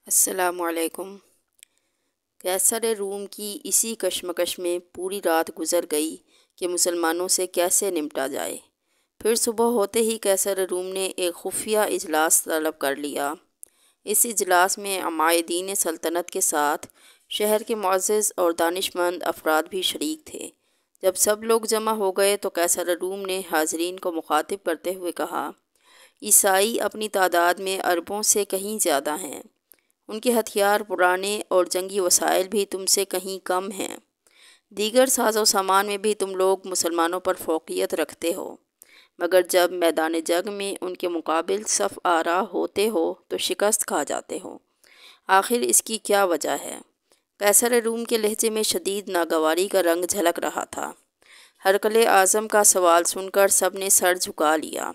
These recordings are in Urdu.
السلام علیکم۔ قیصر روم کی اسی کشمکش میں پوری رات گزر گئی کہ مسلمانوں سے کیسے نمٹا جائے۔ پھر صبح ہوتے ہی قیصر روم نے ایک خفیہ اجلاس طلب کر لیا۔ اس اجلاس میں عمائدین سلطنت کے ساتھ شہر کے معزز اور دانشمند افراد بھی شریک تھے۔ جب سب لوگ جمع ہو گئے تو قیصر روم نے حاضرین کو مخاطب کرتے ہوئے کہا، عیسائی اپنی تعداد میں اربوں سے کہیں زیادہ ہیں۔ ان کے ہتھیار پرانے اور جنگی وسائل بھی تم سے کہیں کم ہیں۔ دیگر ساز و سامان میں بھی تم لوگ مسلمانوں پر فوقیت رکھتے ہو، مگر جب میدان جنگ میں ان کے مقابل صف آرا ہوتے ہو تو شکست کھا جاتے ہو۔ آخر اس کی کیا وجہ ہے؟ قیصر روم کے لہجے میں شدید ناگواری کا رنگ جھلک رہا تھا۔ ہرقل اعظم کا سوال سن کر سب نے سر جھکا لیا۔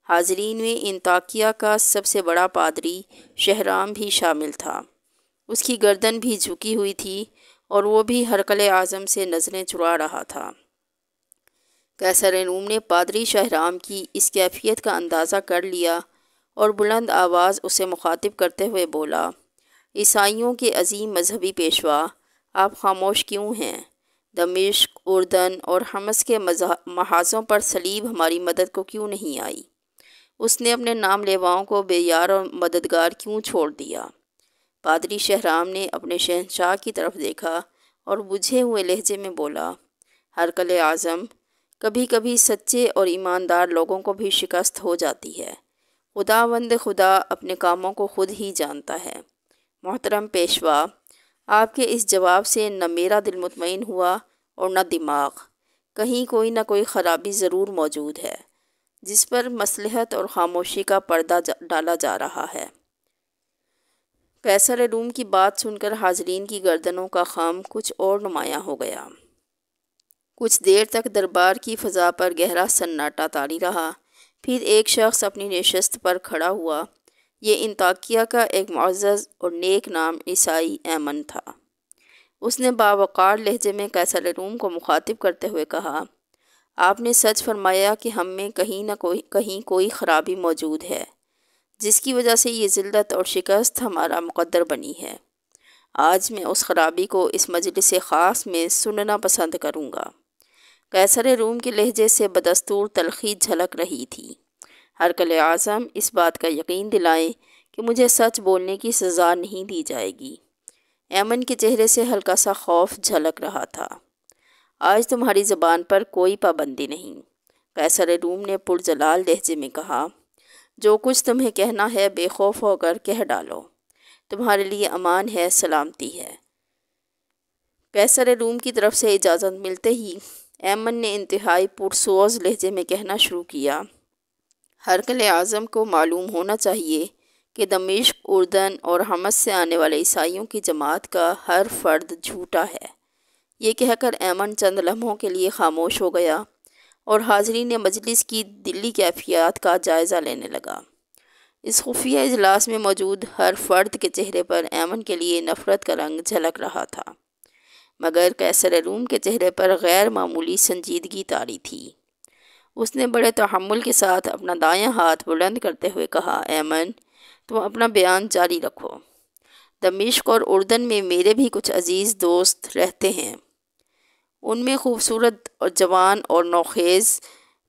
حاضرین میں انطاکیہ کا سب سے بڑا پادری شہرام بھی شامل تھا۔ اس کی گردن بھی جھکی ہوئی تھی اور وہ بھی ہرقل اعظم سے نظریں چرا رہا تھا۔ قیصر روم نے پادری شہرام کی اس کیفیت کا اندازہ کر لیا اور بلند آواز اسے مخاطب کرتے ہوئے بولا، عیسائیوں کے عظیم مذہبی پیشوا، آپ خاموش کیوں ہیں؟ دمشق، اردن اور حمص کے محاذوں پر صلیب ہماری مدد کو کیوں نہیں آئی؟ اس نے اپنے نام لیواؤں کو بے یار اور مددگار کیوں چھوڑ دیا؟ پادری شہرام نے اپنے شہنشاہ کی طرف دیکھا اور بجھے ہوئے لہجے میں بولا، ہرقل اعظم، کبھی کبھی سچے اور ایماندار لوگوں کو بھی شکست ہو جاتی ہے۔ خداوند خدا اپنے کاموں کو خود ہی جانتا ہے۔ محترم پیشوا، آپ کے اس جواب سے نہ میرا دل مطمئن ہوا اور نہ دماغ۔ کہیں کوئی نہ کوئی خرابی ضرور موجود ہے، جس پر مصلحت اور خاموشی کا پردہ ڈالا جا رہا ہے۔ قیصر روم کی بات سن کر حاضرین کی گردنوں کا خم کچھ اور نمایاں ہو گیا۔ کچھ دیر تک دربار کی فضا پر گہرا سناٹا طاری رہا۔ پھر ایک شخص اپنی نشست پر کھڑا ہوا۔ یہ انطاکیہ کا ایک معزز اور نیک نام عیسائی ایمن تھا۔ اس نے باوقار لہجے میں قیصر روم کو مخاطب کرتے ہوئے کہا، آپ نے سچ فرمایا کہ ہم میں کہیں کوئی خرابی موجود ہے، جس کی وجہ سے یہ ذلت اور شکست ہمارا مقدر بنی ہے۔ آج میں اس خرابی کو اس مجلس خاص میں سننا پسند کروں گا۔ قیصر روم کے لہجے سے بدستور تلخی جھلک رہی تھی۔ ہرقل اعظم، اس بات کا یقین دلائیں کہ مجھے سچ بولنے کی سزا نہیں دی جائے گی۔ ایمن کے چہرے سے ہلکا سا خوف جھلک رہا تھا۔ آج تمہاری زبان پر کوئی پابندی نہیں، قیصر روم نے پرجلال لہجے میں کہا۔ جو کچھ تمہیں کہنا ہے بے خوف ہو کر کہہ ڈالو، تمہارے لیے امان ہے، سلامتی ہے۔ قیصر روم کی طرف سے اجازت ملتے ہی ایمن نے انتہائی پرسوز لہجے میں کہنا شروع کیا، ہرقل اعظم کو معلوم ہونا چاہیے کہ دمشق، اردن اور حمص سے آنے والے عیسائیوں کی جماعت کا ہر فرد جھوٹا ہے۔ یہ کہہ کر ایمن چند لمحوں کے لیے خاموش ہو گیا اور حاضرین مجلس کی دلی کیفیات کا جائزہ لینے لگا۔ اس خفیہ اجلاس میں موجود ہر فرد کے چہرے پر ایمن کے لیے نفرت کا رنگ جھلک رہا تھا، مگر قیصر روم کے چہرے پر غیر معمولی سنجیدگی طاری تھی۔ اس نے بڑے تحمل کے ساتھ اپنا دایاں ہاتھ بلند کرتے ہوئے کہا، ایمن، تم اپنا بیان جاری رکھو۔ دمشق اور اردن میں میرے بھی کچھ عزیز دوست رہتے ہیں۔ ان میں خوبصورت اور جوان اور نوخیز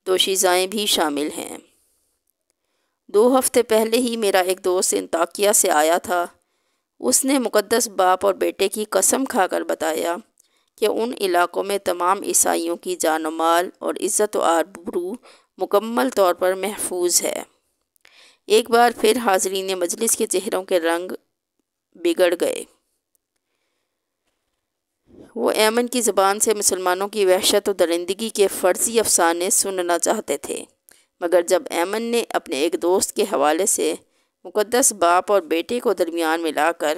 دوشیزائیں بھی شامل ہیں۔ 2 ہفتے پہلے ہی میرا ایک دوست انطاکیہ سے آیا تھا۔ اس نے مقدس باپ اور بیٹے کی قسم کھا کر بتایا کہ ان علاقوں میں تمام عیسائیوں کی جان و مال اور عزت و آبرو مکمل طور پر محفوظ ہے۔ ایک بار پھر حاضرین مجلس کے چہروں کے رنگ بگڑ گئے۔ وہ ایمن کی زبان سے مسلمانوں کی وحشت و درندگی کے فرضی افسانے سننا چاہتے تھے، مگر جب ایمن نے اپنے ایک دوست کے حوالے سے مقدس باپ اور بیٹے کو درمیان میں لا کر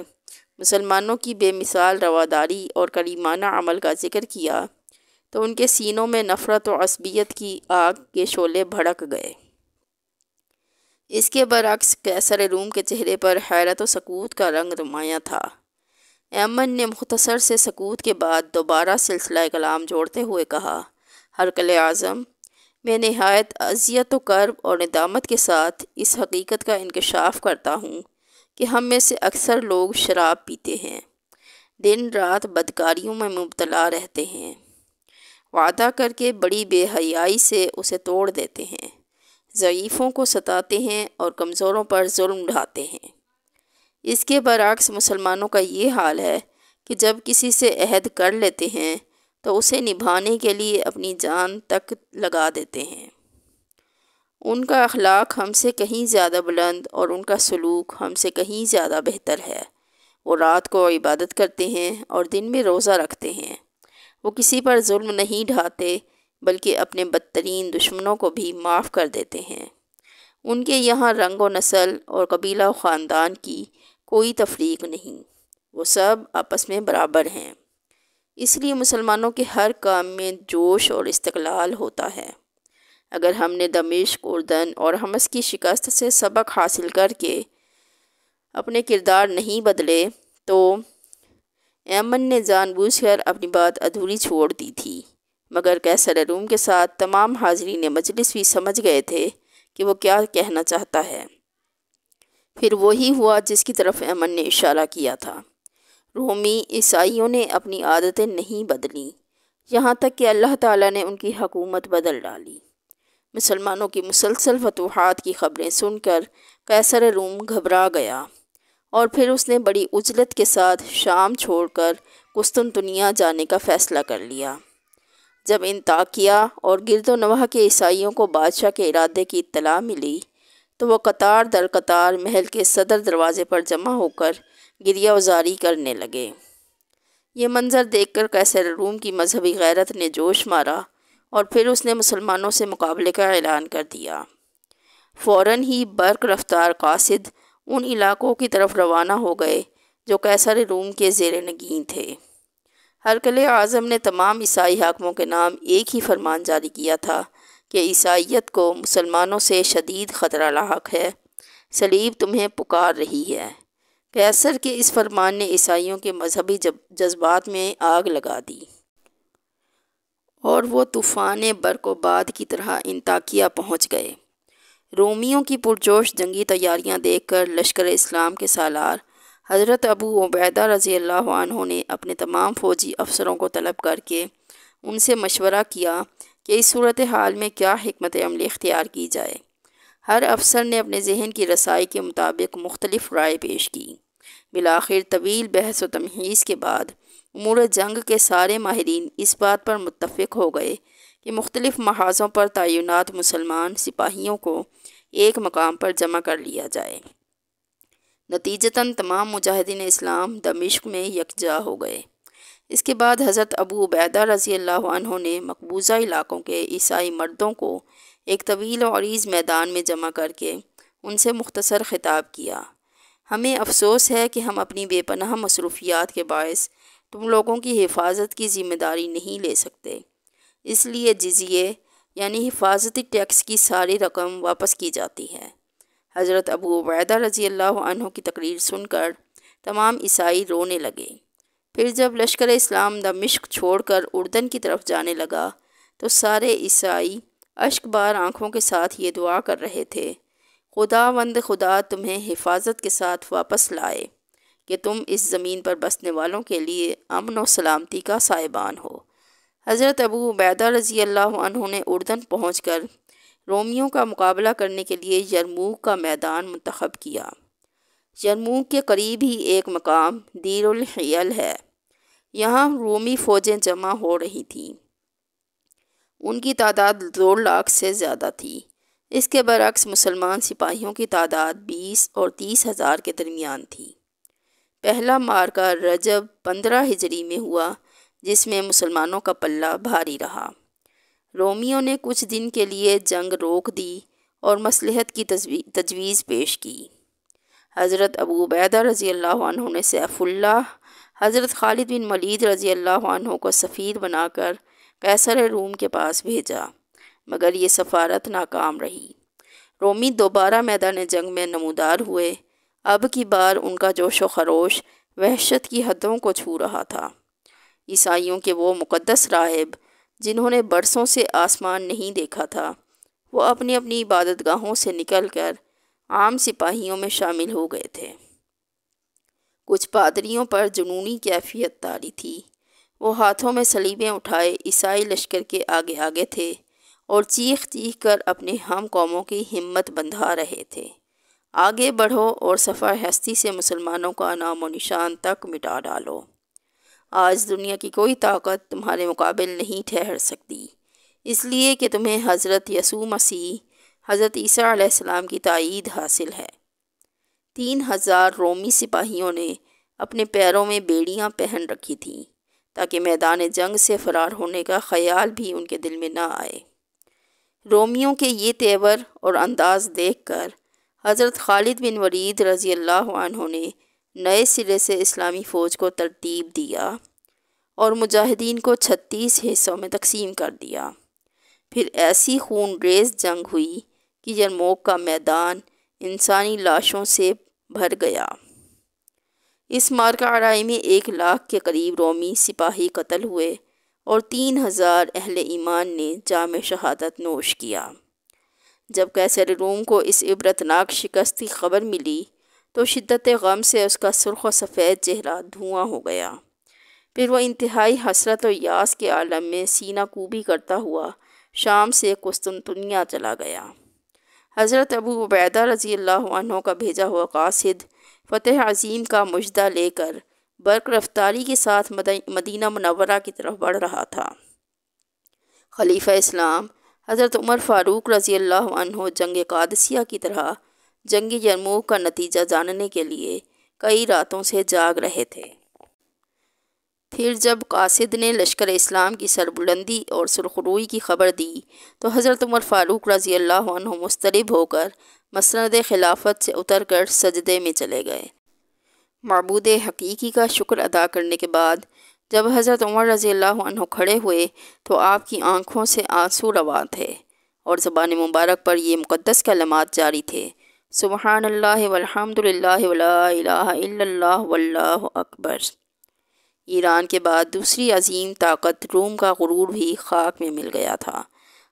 مسلمانوں کی بے مثال رواداری اور کریمانہ عمل کا ذکر کیا تو ان کے سینوں میں نفرت و عصبیت کی آگ کے شعلے بھڑک گئے۔ اس کے برعکس قیصر روم کے چہرے پر حیرت و سکوت کا رنگ نمایاں تھا۔ ایمن نے مختصر سے سکوت کے بعد دوبارہ سلسلہ کلام جوڑتے ہوئے کہا، ہرقل اعظم، میں نہایت اذیت و کرب اور ندامت کے ساتھ اس حقیقت کا انکشاف کرتا ہوں کہ ہم میں سے اکثر لوگ شراب پیتے ہیں، دن رات بدکاریوں میں مبتلا رہتے ہیں، وعدہ کر کے بڑی بے حیائی سے اسے توڑ دیتے ہیں، ضعیفوں کو ستاتے ہیں اور کمزوروں پر ظلم ڈھاتے ہیں۔ اس کے برعکس مسلمانوں کا یہ حال ہے کہ جب کسی سے عہد کر لیتے ہیں تو اسے نبھانے کے لیے اپنی جان تک لگا دیتے ہیں۔ ان کا اخلاق ہم سے کہیں زیادہ بلند اور ان کا سلوک ہم سے کہیں زیادہ بہتر ہے۔ وہ رات کو عبادت کرتے ہیں اور دن میں روزہ رکھتے ہیں۔ وہ کسی پر ظلم نہیں ڈھاتے بلکہ اپنے بدترین دشمنوں کو بھی معاف کر دیتے ہیں۔ ان کے یہاں رنگ و نسل اور قبیلہ و خاندان کی کوئی تفریق نہیں، وہ سب آپس میں برابر ہیں۔ اس لیے مسلمانوں کے ہر کام میں جوش اور استقلال ہوتا ہے۔ اگر ہم نے دمشق، اردن اور حمص کی شکست سے سبق حاصل کر کے اپنے کردار نہیں بدلے تو ایمن نے جان بوجھ کر اپنی بات ادھوری چھوڑ دی تھی، مگر قیصر روم کے ساتھ تمام حاضرین مجلس بھی سمجھ گئے تھے کہ وہ کیا کہنا چاہتا ہے۔ پھر وہی ہوا جس کی طرف ایمن نے اشارہ کیا تھا۔ رومی عیسائیوں نے اپنی عادتیں نہیں بدلیں، یہاں تک کہ اللہ تعالیٰ نے ان کی حکومت بدل ڈالی۔ مسلمانوں کی مسلسل فتوحات کی خبریں سن کر قیصر روم گھبرا گیا اور پھر اس نے بڑی عجلت کے ساتھ شام چھوڑ کر قسطنطنیہ جانے کا فیصلہ کر لیا۔ جب انطاکیہ اور گرد و نواح کے عیسائیوں کو بادشاہ کے ارادے کی اطلاع ملی تو وہ قطار در قطار محل کے صدر دروازے پر جمع ہو کر گریہ وزاری کرنے لگے۔ یہ منظر دیکھ کر قیصر روم کی مذہبی غیرت نے جوش مارا اور پھر اس نے مسلمانوں سے مقابلے کا اعلان کر دیا۔ فوراً ہی برق رفتار قاصد ان علاقوں کی طرف روانہ ہو گئے جو قیصر روم کے زیر نگین تھے۔ ہرقل اعظم نے تمام عیسائی حاکموں کے نام ایک ہی فرمان جاری کیا تھا کہ عیسائیت کو مسلمانوں سے شدید خطرہ لاحق ہے، صلیب تمہیں پکار رہی ہے۔ قیصر کے اس فرمان نے عیسائیوں کے مذہبی جذبات میں آگ لگا دی اور وہ طوفان برق و باد کی طرح انطاکیہ پہنچ گئے۔ رومیوں کی پرجوش جنگی تیاریاں دیکھ کر لشکر اسلام کے سالار حضرت ابو عبیدہ رضی اللہ عنہ نے اپنے تمام فوجی افسروں کو طلب کر کے ان سے مشورہ کیا کہ اس صورتحال میں کیا حکمت عملی اختیار کی جائے۔ ہر افسر نے اپنے ذہن کی رسائی کے مطابق مختلف رائے پیش کی۔ بالآخر طویل بحث و تمہیز کے بعد امور جنگ کے سارے ماہرین اس بات پر متفق ہو گئے کہ مختلف محاذوں پر تعینات مسلمان سپاہیوں کو ایک مقام پر جمع کر لیا جائے۔ نتیجتاً تمام مجاہدین اسلام دمشق میں یکجا ہو گئے۔ اس کے بعد حضرت ابو عبیدہ رضی اللہ عنہ نے مقبوضہ علاقوں کے عیسائی مردوں کو ایک طویل و عریض میدان میں جمع کر کے ان سے مختصر خطاب کیا۔ ہمیں افسوس ہے کہ ہم اپنی بے پناہ مصروفیات کے باعث تم لوگوں کی حفاظت کی ذمہ داری نہیں لے سکتے، اس لیے جزیے یعنی حفاظتی ٹیکس کی ساری رقم واپس کی جاتی ہے۔ حضرت ابو عبیدہ رضی اللہ عنہ کی تقریر سن کر تمام عیسائی رونے لگے۔ پھر جب لشکر اسلام دمشق چھوڑ کر اردن کی طرف جانے لگا تو سارے عیسائی اشک بار آنکھوں کے ساتھ یہ دعا کر رہے تھے، خداوند خدا تمہیں حفاظت کے ساتھ واپس لائے کہ تم اس زمین پر بسنے والوں کے لیے امن و سلامتی کا سائبان ہو۔ حضرت ابو عبیدہ رضی اللہ عنہ نے اردن پہنچ کر رومیوں کا مقابلہ کرنے کے لیے یرموک کا میدان منتخب کیا۔ یرموک کے قریب ہی ایک مقام دیر الحیل ہے، یہاں رومی فوجیں جمع ہو رہی تھیں۔ ان کی تعداد 2 لاکھ سے زیادہ تھی۔ اس کے برعکس مسلمان سپاہیوں کی تعداد 20 اور 30 ہزار کے درمیان تھی۔ پہلا معرکہ رجب 15 ہجری میں ہوا جس میں مسلمانوں کا پلہ بھاری رہا۔ رومیوں نے کچھ دن کے لیے جنگ روک دی اور مصلحت کی تجویز پیش کی۔ حضرت ابو عبیدہ رضی اللہ عنہ نے سیف اللہ حضرت خالد بن ولید رضی اللہ عنہ کو سفیر بنا کر قیصر روم کے پاس بھیجا، مگر یہ سفارت ناکام رہی۔ رومی دوبارہ میدان جنگ میں نمودار ہوئے۔ اب کی بار ان کا جوش و خروش وحشت کی حدوں کو چھو رہا تھا۔ عیسائیوں کے وہ مقدس راہب جنہوں نے برسوں سے آسمان نہیں دیکھا تھا، وہ اپنی اپنی عبادت گاہوں سے نکل کر عام سپاہیوں میں شامل ہو گئے تھے۔ کچھ پادریوں پر جنونی کیفیت طاری تھی۔ وہ ہاتھوں میں صلیبیں اٹھائے عیسائی لشکر کے آگے آگے تھے اور چیخ چیخ کر اپنے ہم قوموں کی ہمت بندھا رہے تھے، آگے بڑھو اور صفحہ ہستی سے مسلمانوں کا نام و نشان تک مٹا ڈالو۔ آج دنیا کی کوئی طاقت تمہارے مقابل نہیں ٹھہر سکتی، اس لیے کہ تمہیں حضرت یسوع مسیح، حضرت عیسیٰ علیہ السلام کی تائید حاصل ہے۔ 3000 رومی سپاہیوں نے اپنے پیروں میں بیڑیاں پہن رکھی تھیں تاکہ میدان جنگ سے فرار ہونے کا خیال بھی ان کے دل میں نہ آئے۔ رومیوں کے یہ تیور اور انداز دیکھ کر حضرت خالد بن ولید رضی اللہ عنہ نے نئے سرے سے اسلامی فوج کو ترتیب دیا اور مجاہدین کو 36 حصوں میں تقسیم کر دیا۔ پھر ایسی خون ریز جنگ ہوئی کہ یرموک کا میدان انسانی لاشوں سے بھر گیا۔ اس معرکہ آرائی میں 1 لاکھ کے قریب رومی سپاہی قتل ہوئے اور 3000 اہل ایمان نے جام شہادت نوش کیا۔ جب قیصر روم کو اس عبرتناک شکست کی خبر ملی تو شدت غم سے اس کا سرخ و سفید چہرہ دھواں ہو گیا۔ پھر وہ انتہائی حسرت و یاس کے عالم میں سینہ کوبی کرتا ہوا شام سے قسطنطنیہ چلا گیا۔ حضرت ابو عبیدہ رضی اللہ عنہ کا بھیجا ہوا قاصد فتح عظیم کا مژدہ لے کر برق رفتاری کے ساتھ مدینہ منورہ کی طرف بڑھ رہا تھا۔ خلیفہ اسلام حضرت عمر فاروق رضی اللہ عنہ جنگ قادسیہ کی طرح جنگ یرموک کا نتیجہ جاننے کے لیے کئی راتوں سے جاگ رہے تھے۔ پھر جب قاصد نے لشکر اسلام کی سربلندی اور سرخروئی کی خبر دی تو حضرت عمر فاروق رضی اللہ عنہ مضطرب ہو کر مسند خلافت سے اتر کر سجدے میں چلے گئے۔ معبود حقیقی کا شکر ادا کرنے کے بعد جب حضرت عمر رضی اللہ عنہ کھڑے ہوئے تو آپ کی آنکھوں سے آنسو رواں تھے اور زبان مبارک پر یہ مقدس کلمات جاری تھے: سبحان اللہ والحمد للہ ولا الہ الا اللہ واللہ اکبر۔ ایران کے بعد دوسری عظیم طاقت روم کا غرور بھی خاک میں مل گیا تھا۔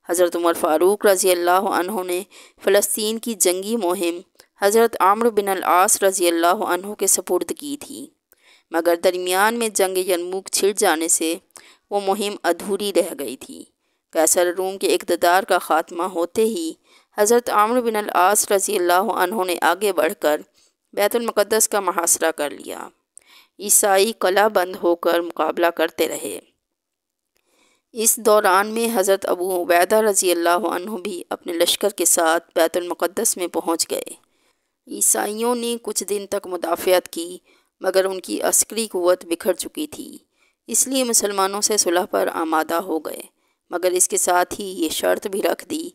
حضرت عمر فاروق رضی اللہ عنہ نے فلسطین کی جنگی مہم حضرت عمرو بن العاص رضی اللہ عنہ کے سپرد کی تھی، مگر درمیان میں جنگ یرموک چھڑ جانے سے وہ مہم ادھوری رہ گئی تھی۔ قیصر روم کے اقتدار کا خاتمہ ہوتے ہی حضرت عمرو بن العاص رضی اللہ عنہ نے آگے بڑھ کر بیت المقدس کا محاصرہ کر لیا۔ عیسائی قلعہ بند ہو کر مقابلہ کرتے رہے۔ اس دوران میں حضرت ابو عبیدہ رضی اللہ عنہ بھی اپنے لشکر کے ساتھ بیت المقدس میں پہنچ گئے۔ عیسائیوں نے کچھ دن تک مدافعت کی مگر ان کی عسکری قوت بکھر چکی تھی، اس لیے مسلمانوں سے صلح پر آمادہ ہو گئے، مگر اس کے ساتھ ہی یہ شرط بھی رکھ دی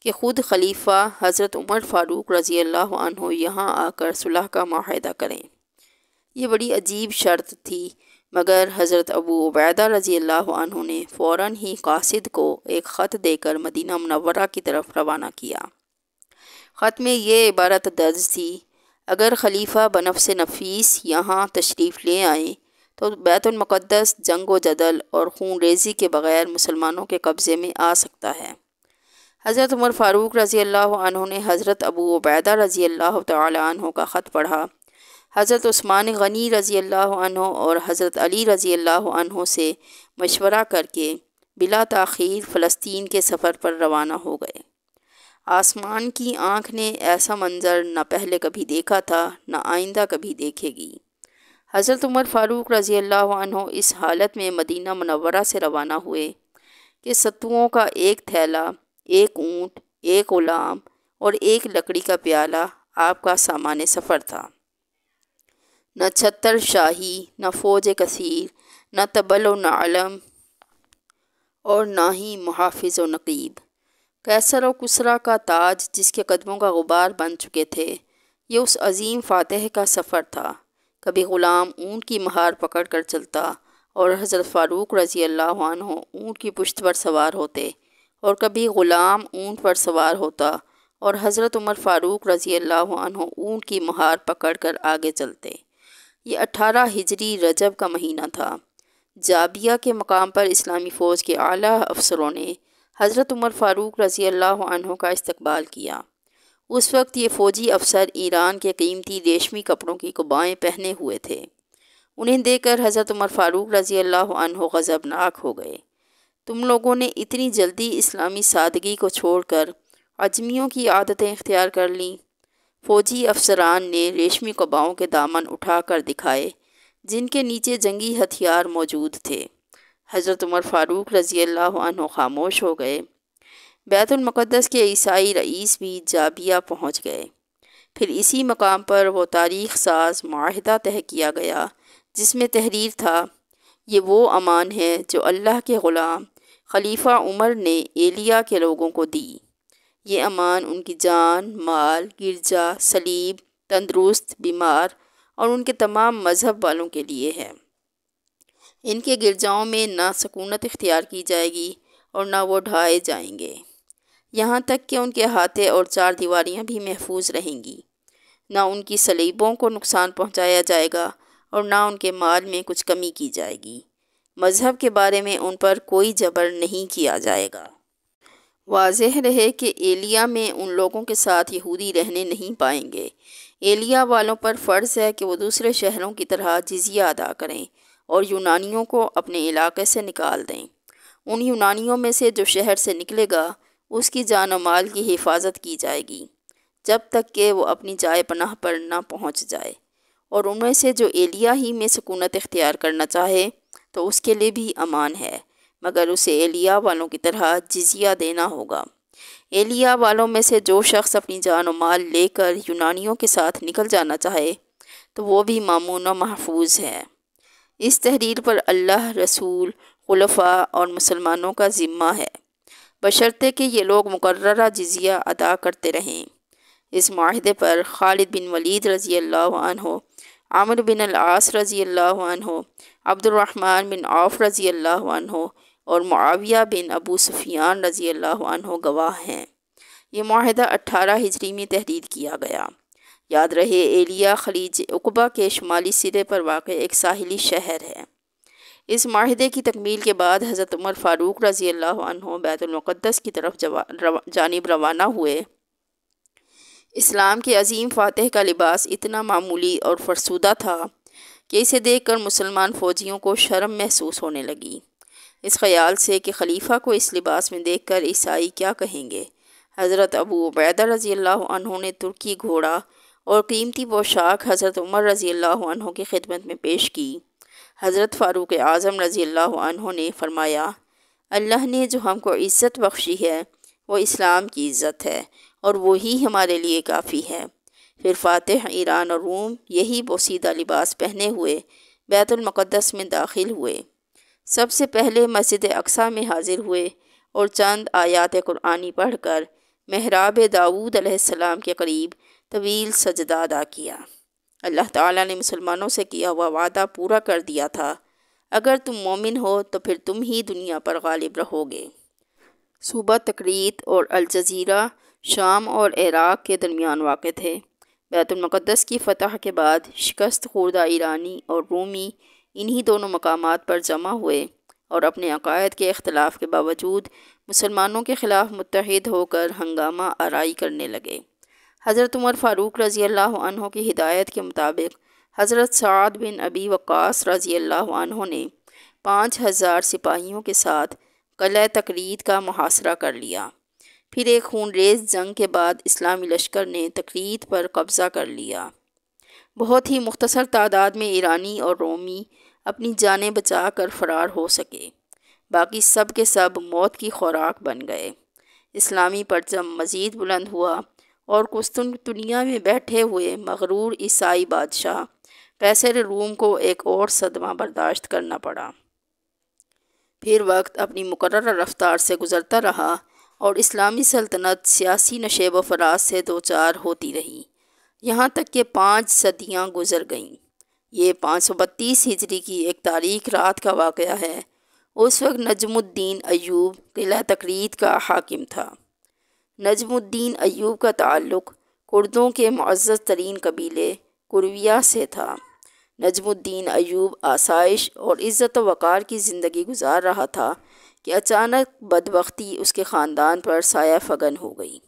کہ خود خلیفہ حضرت عمر فاروق رضی اللہ عنہ یہاں آ کر صلح کا معاہدہ کریں۔ یہ بڑی عجیب شرط تھی، مگر حضرت ابو عبیدہ رضی اللہ عنہ نے فوراً ہی قاصد کو ایک خط دے کر مدینہ منورہ کی طرف روانہ کیا۔ خط میں یہ عبارت درج تھی: اگر خلیفہ بنفس نفیس یہاں تشریف لے آئیں تو بیت المقدس جنگ و جدل اور خون ریزی کے بغیر مسلمانوں کے قبضے میں آ سکتا ہے۔ حضرت عمر فاروق رضی اللہ عنہ نے حضرت ابو عبیدہ رضی اللہ تعالی عنہ کا خط پڑھا، حضرت عثمان غنی رضی اللہ عنہ اور حضرت علی رضی اللہ عنہ سے مشورہ کر کے بلا تاخیر فلسطین کے سفر پر روانہ ہو گئے۔ آسمان کی آنکھ نے ایسا منظر نہ پہلے کبھی دیکھا تھا، نہ آئندہ کبھی دیکھے گی۔ حضرت عمر فاروق رضی اللہ عنہ اس حالت میں مدینہ منورہ سے روانہ ہوئے کہ ستوؤں کا ایک تھیلا، ایک اونٹ، ایک غلام اور ایک لکڑی کا پیالہ آپ کا سامان سفر تھا۔ نہ چھتر شاہی، نہ فوج کثیر، نہ تبل و نعلم اور نہ ہی محافظ و نقیب۔ قیصر و کسریٰ کا تاج جس کے قدموں کا غبار بن چکے تھے، یہ اس عظیم فاتح کا سفر تھا۔ کبھی غلام اونٹ کی مہار پکڑ کر چلتا اور حضرت فاروق رضی اللہ عنہ اونٹ کی پشت پر سوار ہوتے، اور کبھی غلام اونٹ پر سوار ہوتا اور حضرت عمر فاروق رضی اللہ عنہ اونٹ کی مہار پکڑ کر آگے چلتے۔ یہ 18 ہجری رجب کا مہینہ تھا۔ جابیہ کے مقام پر اسلامی فوج کے اعلیٰ افسروں نے حضرت عمر فاروق رضی اللہ عنہ کا استقبال کیا۔ اس وقت یہ فوجی افسر ایران کے قیمتی ریشمی کپڑوں کی قبائیں پہنے ہوئے تھے۔ انہیں دیکھ کر حضرت عمر فاروق رضی اللہ عنہ غضبناک ہو گئے۔ تم لوگوں نے اتنی جلدی اسلامی سادگی کو چھوڑ کر عجمیوں کی عادتیں اختیار کر لیں۔ فوجی افسران نے ریشمی قباؤں کے دامن اٹھا کر دکھائے جن کے نیچے جنگی ہتھیار موجود تھے۔ حضرت عمر فاروق رضی اللہ عنہ خاموش ہو گئے۔ بیت المقدس کے عیسائی رئیس بھی جابیہ پہنچ گئے۔ پھر اسی مقام پر وہ تاریخ ساز معاہدہ طے کیا گیا جس میں تحریر تھا، یہ وہ امان ہے جو اللہ کے غلام خلیفہ عمر نے ایلیا کے لوگوں کو دی۔ یہ امان ان کی جان، مال، گرجا، صلیب، تندرست، بیمار اور ان کے تمام مذہب والوں کے لیے ہے۔ ان کے گرجاؤں میں نہ سکونت اختیار کی جائے گی اور نہ وہ ڈھائے جائیں گے، یہاں تک کہ ان کے احاطے اور چار دیواریاں بھی محفوظ رہیں گی۔ نہ ان کی صلیبوں کو نقصان پہنچایا جائے گا اور نہ ان کے مال میں کچھ کمی کی جائے گی۔ مذہب کے بارے میں ان پر کوئی جبر نہیں کیا جائے گا۔ واضح رہے کہ ایلیا میں ان لوگوں کے ساتھ یہودی رہنے نہیں پائیں گے۔ ایلیا والوں پر فرض ہے کہ وہ دوسرے شہروں کی طرح جزیہ ادا کریں اور یونانیوں کو اپنے علاقے سے نکال دیں۔ ان یونانیوں میں سے جو شہر سے نکلے گا اس کی جان و مال کی حفاظت کی جائے گی جب تک کہ وہ اپنی جائے پناہ پر نہ پہنچ جائے، اور ان میں سے جو ایلیا ہی میں سکونت اختیار کرنا چاہے تو اس کے لیے بھی امان ہے، مگر اسے ایلیا والوں کی طرح جزیہ دینا ہوگا۔ ایلیا والوں میں سے جو شخص اپنی جان و مال لے کر یونانیوں کے ساتھ نکل جانا چاہے تو وہ بھی مامون و محفوظ ہے۔ اس تحریر پر اللہ، رسول، خلفاء اور مسلمانوں کا ذمہ ہے، بشرطے کہ یہ لوگ مقررہ جزیہ ادا کرتے رہیں۔ اس معاہدے پر خالد بن ولید رضی اللہ عنہ، عامر بن العاص رضی اللہ عنہ، عبد الرحمن بن عوف رضی اللہ عنہ اور معاویہ بن ابو سفیان رضی اللہ عنہ گواہ ہیں۔ یہ معاہدہ 18 ہجری میں تحریر کیا گیا۔ یاد رہے ایلیا خلیج عقبہ کے شمالی سرے پر واقع ایک ساحلی شہر ہے۔ اس معاہدے کی تکمیل کے بعد حضرت عمر فاروق رضی اللہ عنہ بیت المقدس کی طرف جانب روانہ ہوئے۔ اسلام کے عظیم فاتح کا لباس اتنا معمولی اور فرسودہ تھا کہ اسے دیکھ کر مسلمان فوجیوں کو شرم محسوس ہونے لگی، اس خیال سے کہ خلیفہ کو اس لباس میں دیکھ کر عیسائی کیا کہیں گے۔ حضرت ابو عبیدہ رضی اللہ عنہ نے ترکی گھوڑا اور قیمتی پوشاک حضرت عمر رضی اللہ عنہ کی خدمت میں پیش کی۔ حضرت فاروق اعظم رضی اللہ عنہ نے فرمایا، اللہ نے جو ہم کو عزت بخشی ہے وہ اسلام کی عزت ہے اور وہی ہمارے لیے کافی ہے۔ پھر فاتح ایران اور روم یہی بوسیدہ لباس پہنے ہوئے بیت المقدس میں داخل ہوئے۔ سب سے پہلے مسجد اقصیٰ میں حاضر ہوئے اور چند آیات قرآنی پڑھ کر محراب داؤد علیہ السلام کے قریب طویل سجدہ ادا کیا۔ اللہ تعالیٰ نے مسلمانوں سے کیا ہوا وعدہ پورا کر دیا تھا، اگر تم مومن ہو تو پھر تم ہی دنیا پر غالب رہو گے۔ صوبہ تکریت اور الجزیرہ شام اور عراق کے درمیان واقع تھے۔ بیت المقدس کی فتح کے بعد شکست خوردہ ایرانی اور رومی انہی دونوں مقامات پر جمع ہوئے اور اپنے عقائد کے اختلاف کے باوجود مسلمانوں کے خلاف متحد ہو کر ہنگامہ آرائی کرنے لگے۔ حضرت عمر فاروق رضی اللہ عنہ کی ہدایت کے مطابق حضرت سعد بن ابی وقاص رضی اللہ عنہ نے 5000 سپاہیوں کے ساتھ قلعہ تکریت کا محاصرہ کر لیا۔ پھر ایک خونریز جنگ کے بعد اسلامی لشکر نے تکریت پر قبضہ کر لیا۔ بہت ہی مختصر تعداد میں ایرانی اور رومی اپنی جانیں بچا کر فرار ہو سکے، باقی سب کے سب موت کی خوراک بن گئے۔ اسلامی پرچم مزید بلند ہوا اور قسطنطنیہ میں بیٹھے ہوئے مغرور عیسائی بادشاہ قیصر روم کو ایک اور صدمہ برداشت کرنا پڑا۔ پھر وقت اپنی مقررہ رفتار سے گزرتا رہا اور اسلامی سلطنت سیاسی نشیب و فراز سے دوچار ہوتی رہی، یہاں تک کہ 5 صدیاں گزر گئیں۔ یہ 532 ہجری کی ایک تاریک رات کا واقعہ ہے۔ اس وقت نجم الدین ایوب قلعہ تکریت کا حاکم تھا۔ نجم الدین ایوب کا تعلق کردوں کے معزز ترین قبیلے کرویہ سے تھا۔ نجم الدین ایوب آسائش اور عزت و وقار کی زندگی گزار رہا تھا کہ اچانک بدبختی اس کے خاندان پر سایہ فگن ہو گئی۔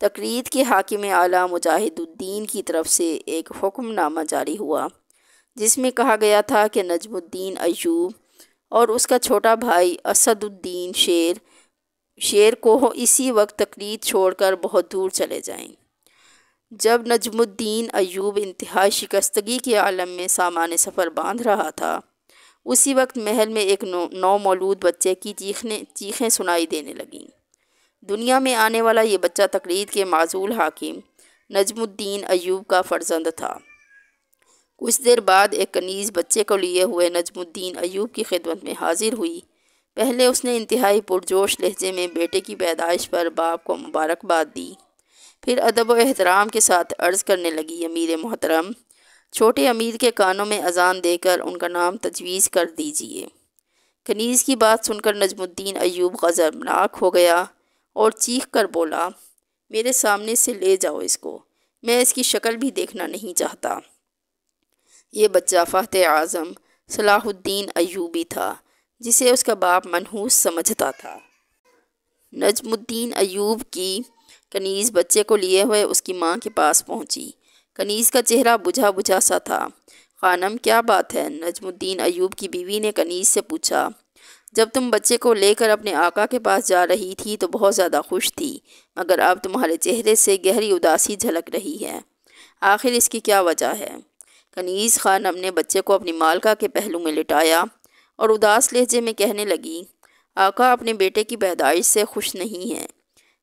تقرید کے حاکم اعلیٰ مجاہد الدین کی طرف سے ایک حکم نامہ جاری ہوا جس میں کہا گیا تھا کہ نجم الدین ایوب اور اس کا چھوٹا بھائی اسد الدین شیر کو اسی وقت تقرید چھوڑ کر بہت دور چلے جائیں۔ جب نجم الدین ایوب انتہائی شکستگی کے عالم میں سامان سفر باندھ رہا تھا، اسی وقت محل میں ایک نو مولود بچے کی چیخیں سنائی دینے لگیں۔ دنیا میں آنے والا یہ بچہ تقرید کے معزول حاکم نجم الدین ایوب کا فرزند تھا۔ کچھ دیر بعد ایک کنیز بچے کو لیے ہوئے نجم الدین ایوب کی خدمت میں حاضر ہوئی۔ پہلے اس نے انتہائی پرجوش لہجے میں بیٹے کی پیدائش پر باپ کو مبارکباد دی، پھر ادب و احترام کے ساتھ عرض کرنے لگی، امیر محترم، چھوٹے امیر کے کانوں میں اذان دے کر ان کا نام تجویز کر دیجیے۔ کنیز کی بات سن کر نجم الدین ایوب غضبناک ہو گیا اور چیخ کر بولا، میرے سامنے سے لے جاؤ اس کو، میں اس کی شکل بھی دیکھنا نہیں چاہتا۔ یہ بچہ فاتح اعظم صلاح الدین ایوبی تھا جسے اس کا باپ منحوس سمجھتا تھا۔ نجم الدین ایوب کی کنیز بچے کو لیے ہوئے اس کی ماں کے پاس پہنچی۔ کنیز کا چہرہ بجھا بجھا سا تھا۔ خانم، کیا بات ہے؟ نجم الدین ایوب کی بیوی نے کنیز سے پوچھا۔ جب تم بچے کو لے کر اپنے آقا کے پاس جا رہی تھی تو بہت زیادہ خوش تھی، مگر اب تمہارے چہرے سے گہری اداسی جھلک رہی ہے، آخر اس کی کیا وجہ ہے؟ کنیز خانم نے بچے کو اپنی مالکہ کے پہلو میں لٹایا اور اداس لہجے میں کہنے لگی، آقا اپنے بیٹے کی پیدائش سے خوش نہیں ہیں۔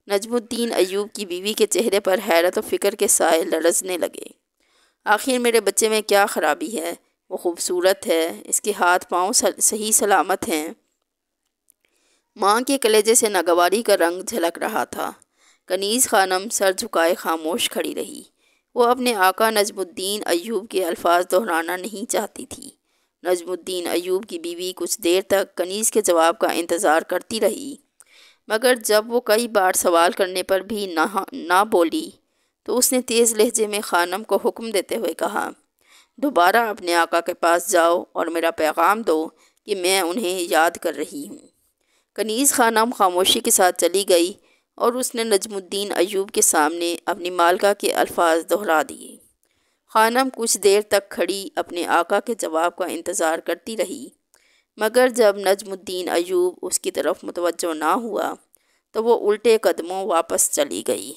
نجم الدین ایوب کی بیوی کے چہرے پر حیرت و فکر کے سائے لرزنے لگے۔ آخر میرے بچے میں کیا خرابی ہے؟ وہ خوبصورت ہے، اس کے ہاتھ پاؤں صحیح سلامت ہیں۔ ماں کے کلیجے سے ناگواری کا رنگ جھلک رہا تھا۔ کنیز خانم سر جھکائے خاموش کھڑی رہی۔ وہ اپنے آقا نجم الدین ایوب کے الفاظ دہرانا نہیں چاہتی تھی۔ نجم الدین ایوب کی بیوی کچھ دیر تک کنیز کے جواب کا انتظار کرتی رہی، مگر جب وہ کئی بار سوال کرنے پر بھی نہ بولی تو اس نے تیز لہجے میں خانم کو حکم دیتے ہوئے کہا، دوبارہ اپنے آقا کے پاس جاؤ اور میرا پیغام دو کہ میں انہیں یاد کر رہی ہوں۔ کنیز خانم خاموشی کے ساتھ چلی گئی اور اس نے نجم الدین ایوب کے سامنے اپنی مالکہ کے الفاظ دہرا دیے۔ خانم کچھ دیر تک کھڑی اپنے آقا کے جواب کا انتظار کرتی رہی، مگر جب نجم الدین ایوب اس کی طرف متوجہ نہ ہوا تو وہ الٹے قدموں واپس چلی گئی۔